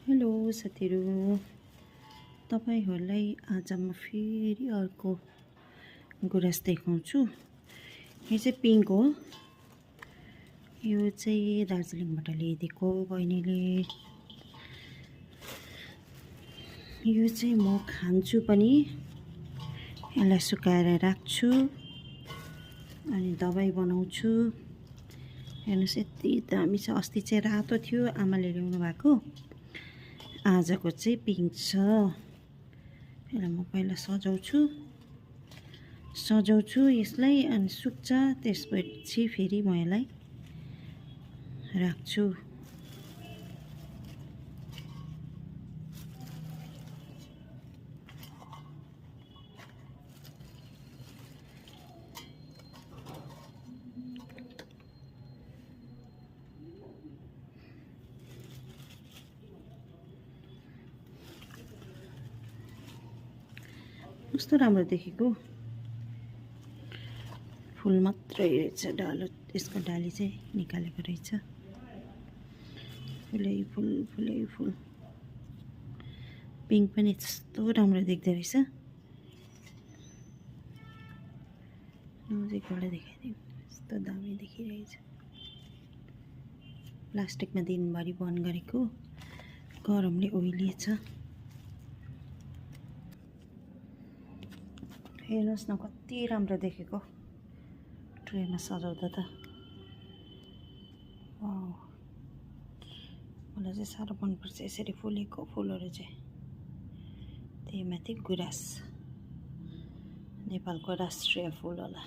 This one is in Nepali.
हेलो साथीहरू, तपाईहरूलाई आज म फेरि अर्को गुराँस देखाउँछु। यो चाहिँ पिङ्क हो। यो चाहिँ दार्जिलिङबाट ल्याइदिएको बहिनीले। यो चाहिँ म खान्छु पनि, यसलाई सुकाएर राख्छु अनि दबाई बनाउँछु। हेर्नुहोस् यति दामी छ। अस्ति चाहिँ रातो थियो आमाले ल्याउनु भएको, आजको चाहिँ पिङ्क छ। यसलाई म पहिला सजाउँछु यसलाई, अनि सुक्छ त्यसपछि फेरि म यसलाई राख्छु। कस्तो राम्रो देखेको, फुल मात्रै रहेछ, डालो यसको डाली चाहिँ निकालेको रहेछ। फुलै फुल फुलै फुल। पिङ्क पनि यस्तो राम्रो देख्दो रहेछ। नजिकबाट देखाइदिउँ, यस्तो दामी देखिरहेछ। प्लास्टिकमा दिनभरि बन्द गरेको, गरमले ओइलिएछ। हेर्नुहोस् न कति राम्रो देखेको ट्रेमा सजाउँदा त। मलाई चाहिँ साह्रो मनपर्छ यसरी फुलेको फुलहरू चाहिँ। त्यही माथि गुराँस नेपालको राष्ट्रिय फुल होला।